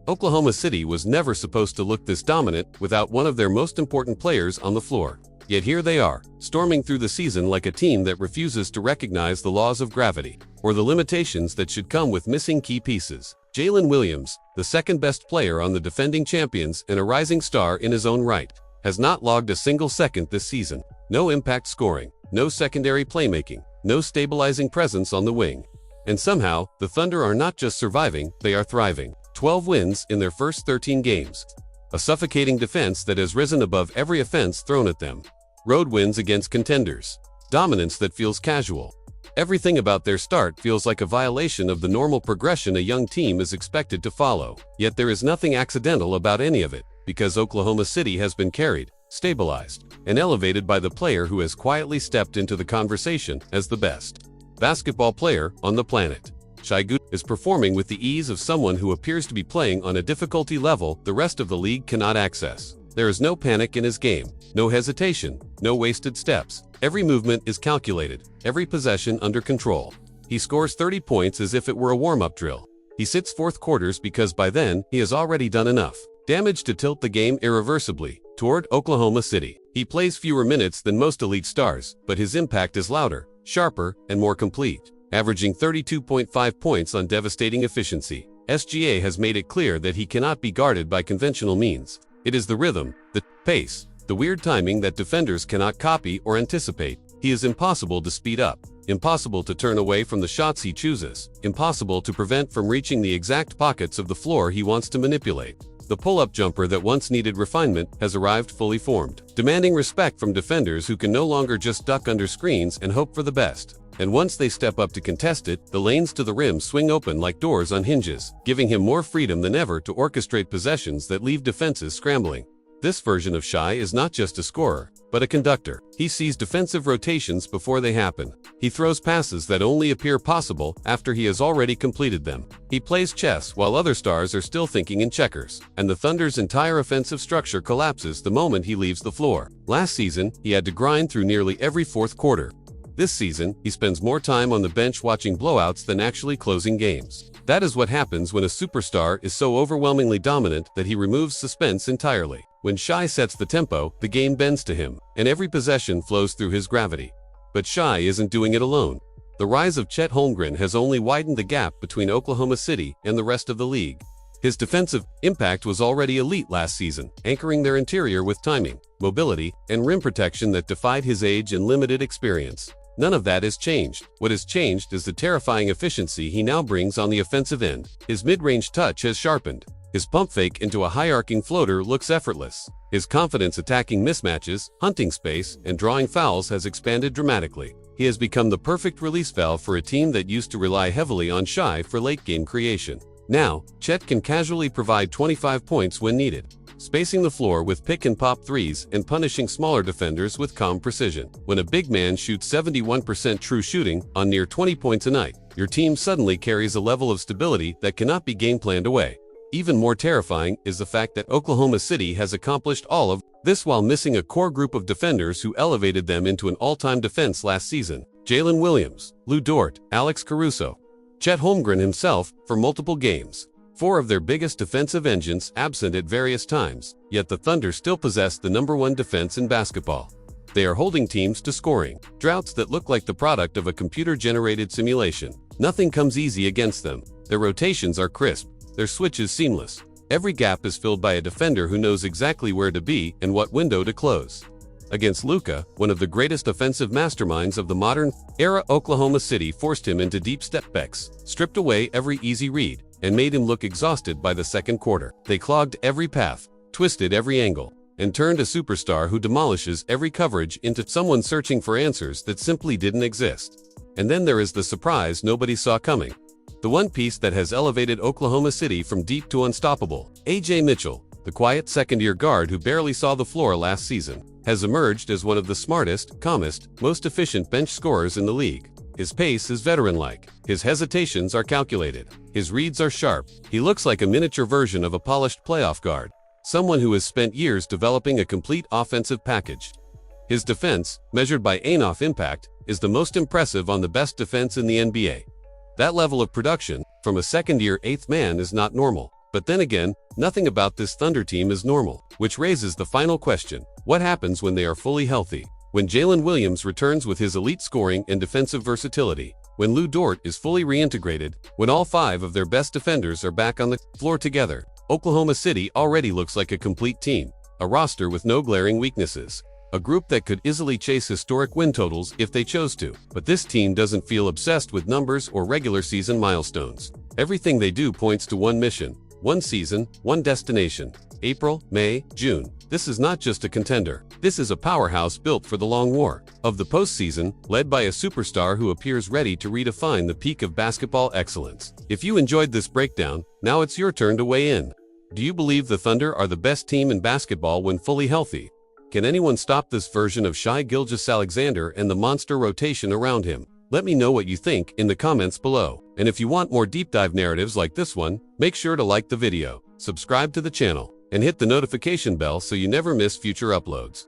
Oklahoma City was never supposed to look this dominant without one of their most important players on the floor. Yet here they are, storming through the season like a team that refuses to recognize the laws of gravity, or the limitations that should come with missing key pieces. Jaylen Williams, the second-best player on the defending champions and a rising star in his own right, has not logged a single second this season. No impact scoring, no secondary playmaking, no stabilizing presence on the wing. And somehow, the Thunder are not just surviving, they are thriving. 12 wins in their first 13 games. A suffocating defense that has risen above every offense thrown at them. Road wins against contenders. Dominance that feels casual. Everything about their start feels like a violation of the normal progression a young team is expected to follow. Yet there is nothing accidental about any of it, because Oklahoma City has been carried, stabilized, and elevated by the player who has quietly stepped into the conversation as the best basketball player on the planet. Shai is performing with the ease of someone who appears to be playing on a difficulty level the rest of the league cannot access. There is no panic in his game, no hesitation, no wasted steps. Every movement is calculated, every possession under control. He scores 30 points as if it were a warm-up drill. He sits fourth quarters because by then, he has already done enough damage to tilt the game irreversibly toward Oklahoma City. He plays fewer minutes than most elite stars, but his impact is louder, sharper, and more complete. Averaging 32.5 points on devastating efficiency, SGA has made it clear that he cannot be guarded by conventional means. It is the rhythm, the pace, the weird timing that defenders cannot copy or anticipate. He is impossible to speed up, impossible to turn away from the shots he chooses, impossible to prevent from reaching the exact pockets of the floor he wants to manipulate. The pull-up jumper that once needed refinement has arrived fully formed, demanding respect from defenders who can no longer just duck under screens and hope for the best. And once they step up to contest it, the lanes to the rim swing open like doors on hinges, giving him more freedom than ever to orchestrate possessions that leave defenses scrambling. This version of Shai is not just a scorer, but a conductor. He sees defensive rotations before they happen. He throws passes that only appear possible after he has already completed them. He plays chess while other stars are still thinking in checkers, and the Thunder's entire offensive structure collapses the moment he leaves the floor. Last season, he had to grind through nearly every fourth quarter. This season, he spends more time on the bench watching blowouts than actually closing games. That is what happens when a superstar is so overwhelmingly dominant that he removes suspense entirely. When Shai sets the tempo, the game bends to him, and every possession flows through his gravity. But Shai isn't doing it alone. The rise of Chet Holmgren has only widened the gap between Oklahoma City and the rest of the league. His defensive impact was already elite last season, anchoring their interior with timing, mobility, and rim protection that defied his age and limited experience. None of that has changed. What has changed is the terrifying efficiency he now brings on the offensive end. His mid-range touch has sharpened. His pump fake into a high-arcing floater looks effortless. His confidence attacking mismatches, hunting space, and drawing fouls has expanded dramatically. He has become the perfect release valve for a team that used to rely heavily on Shai for late-game creation. Now, Chet can casually provide 25 points when needed, spacing the floor with pick-and-pop threes and punishing smaller defenders with calm precision. When a big man shoots 71% true shooting on near 20 points a night, your team suddenly carries a level of stability that cannot be game-planned away. Even more terrifying is the fact that Oklahoma City has accomplished all of this while missing a core group of defenders who elevated them into an all-time defense last season. Jaylen Williams, Lu Dort, Alex Caruso, Chet Holmgren himself for multiple games. 4 of their biggest defensive engines absent at various times, yet the Thunder still possess the #1 defense in basketball. They are holding teams to scoring droughts that look like the product of a computer-generated simulation. Nothing comes easy against them. Their rotations are crisp, their switches seamless. Every gap is filled by a defender who knows exactly where to be and what window to close. Against Luka, one of the greatest offensive masterminds of the modern era, Oklahoma City forced him into deep step-backs, stripped away every easy read, and made him look exhausted by the second quarter. They clogged every path, twisted every angle, and turned a superstar who demolishes every coverage into someone searching for answers that simply didn't exist. And then there is the surprise nobody saw coming. The one piece that has elevated Oklahoma City from deep to unstoppable. A.J. Mitchell, the quiet second-year guard who barely saw the floor last season, has emerged as one of the smartest, calmest, most efficient bench scorers in the league. His pace is veteran-like. His hesitations are calculated. His reads are sharp. He looks like a miniature version of a polished playoff guard, someone who has spent years developing a complete offensive package. His defense, measured by on-off impact, is the most impressive on the best defense in the NBA. That level of production, from a second-year eighth man, is not normal. But then again, nothing about this Thunder team is normal, which raises the final question: what happens when they are fully healthy? When Jaylen Williams returns with his elite scoring and defensive versatility, when Lou Dort is fully reintegrated, when all 5 of their best defenders are back on the floor together, Oklahoma City already looks like a complete team, a roster with no glaring weaknesses, a group that could easily chase historic win totals if they chose to. But this team doesn't feel obsessed with numbers or regular season milestones. Everything they do points to one mission, one season, one destination: April, May, June. This is not just a contender. This is a powerhouse built for the long war of the postseason, led by a superstar who appears ready to redefine the peak of basketball excellence. If you enjoyed this breakdown, now it's your turn to weigh in. Do you believe the Thunder are the best team in basketball when fully healthy? Can anyone stop this version of Shai Gilgeous-Alexander and the monster rotation around him? Let me know what you think in the comments below. And if you want more deep dive narratives like this one, make sure to like the video, subscribe to the channel, and hit the notification bell so you never miss future uploads.